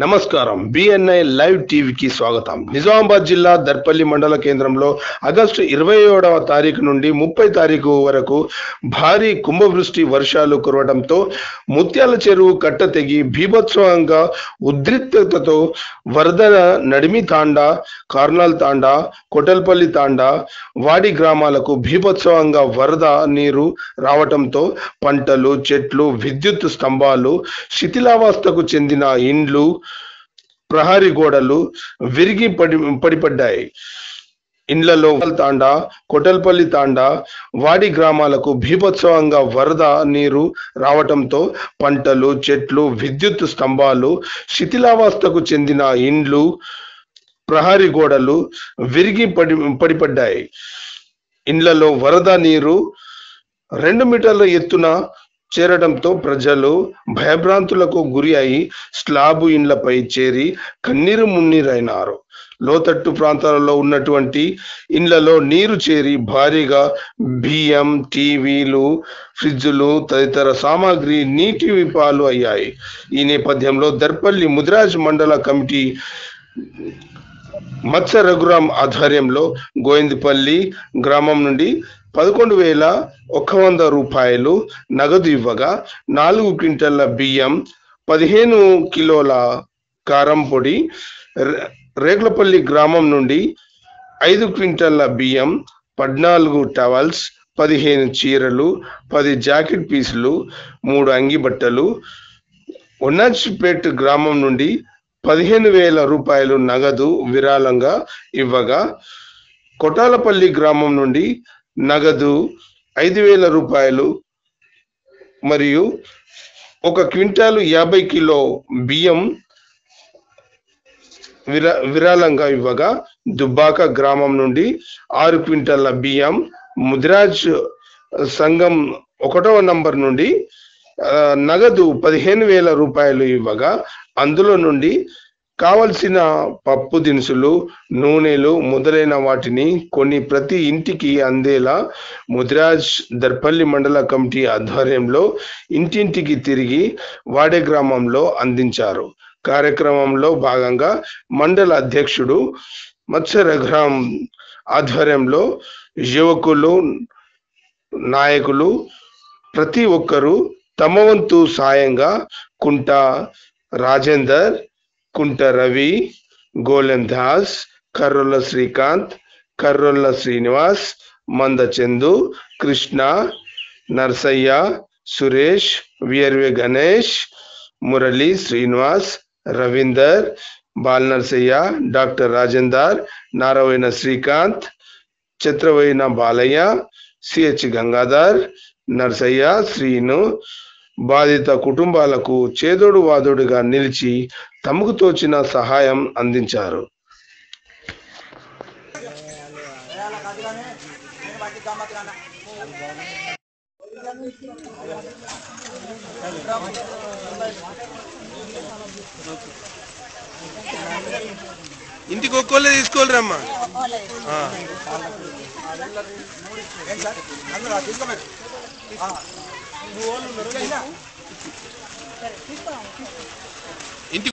నమస్కారం BNI live టీవీకి స్వాగతం. నిజామాబాద్ జిల్లా దర్పల్లి మండల కేంద్రంలో ఆగస్టు 27వ తారీఖు నుండి 30 తారీఖు వరకు భారీ కుంభవృష్టి వర్షాలు కురవడంతో ముత్యాల చెరువు కట్ట తెగి బీభత్సవంగా ఉద్రిక్తతతో వరద నడిమి తాండా, కార్నాల్ తాండా, కొటల్పల్లి తాండా, వాడి గ్రామాలకు బీభత్సవంగా వరద నీరు రావటంతో పంటలు, చెట్లు, విద్యుత్ స్తంభాలు, శిథిలావస్థకు చెందిన ఇండ్లు, ప్రహరీ గోడలు విరిగి పడిపడ్డాయి. ఇండ్లలో తాండా, కొటల్పల్లి తాండా, వాడి గ్రామాలకు బీభత్సవంగా వరద నీరు రావటంతో పంటలు, చెట్లు, విద్యుత్ స్తంభాలు, శిథిలావస్థకు చెందిన ఇండ్లు, ప్రహరీ గోడలు విరిగి పడిపడ్డాయి. ఇండ్లలో వరద నీరు 2 మీటర్ల ఎత్తున చేరడంతో ప్రజలు భయభ్రాంతులకు గురి అయి స్లాబు ఇండ్లపై చేరి కన్నీరు మున్నీరైనారు. లోతట్టు ప్రాంతాలలో ఉన్నటువంటి ఇండ్లలో నీరు చేరి భారీగా బియ్యం, టీవీలు, ఫ్రిడ్జులు తదితర సామాగ్రి నీటి పాలు అయ్యాయి. ఈ నేపథ్యంలో దర్పల్లి ముదిరాజ్ మండల కమిటీ మత్స్య రఘురాం ఆధ్వర్యంలో గోవిందపల్లి గ్రామం నుండి 11,100 రూపాయలు నగదు ఇవ్వగా 4 క్వింటాల బియ్యం, 15 కిలోల కారం పొడి, రేగులపల్లి గ్రామం నుండి 5 క్వింటాల బియ్యం, 14 టవల్స్, 15 చీరలు, 10 జాకెట్ పీసులు, 3 అంగి బట్టలు, వన్నాజ్పేట్ గ్రామం నుండి 15,000 రూపాయలు నగదు విరాళంగా ఇవ్వగా కొటాలపల్లి గ్రామం నుండి నగదు 5,000 రూపాయలు మరియు 1 క్వింటాలు 50 కిలో బియ్యం విరాళంగా ఇవ్వగా దుబ్బాక గ్రామం నుండి 6 క్వింటాల బియ్యం, ముదిరాజ్ సంఘం 1వ నంబర్ నుండి నగదు 15,000 రూపాయలు ఇవ్వగా అందులో నుండి కావలసిన పప్పు దినుసులు, నూనెలు మొదలైన వాటిని కొన్ని ప్రతి ఇంటికి అందేలా ముదిరాజ్ దర్పల్లి మండల కమిటీ ఆధ్వర్యంలో ఇంటింటికి తిరిగి వాడే గ్రామంలో అందించారు. కార్యక్రమంలో భాగంగా మండల అధ్యక్షుడు మత్స్య రఘురాం ఆధ్వర్యంలో యువకులు, నాయకులు ప్రతి ఒక్కరూ తమ వంతు సాయంగా కుంట రాజేందర్, కుంట రవి, గోలెం దాస్, కర్రొల్ల శ్రీకాంత్, కర్రొల్ల శ్రీనివాస్, మంద చందు, కృష్ణ, నర్సయ్య, సురేష్, వియర్వే గణేష్, మురళి, శ్రీనివాస్, రవీందర్, బాల్ నర్సయ్య, డాక్టర్ రాజేందర్, నారవైన శ్రీకాంత్, చిత్రవైన బాలయ్య, సిహెచ్ గంగాధర్, నర్సయ్య, శ్రీను బాధిత కుటుంబాలకు చేదోడు వాదోడుగా నిలిచి తమకు తోచిన సహాయం అందించారు. ఇంటికి ఒక్కోళ్ళే తీసుకోలేరమ్మా. ఇంటి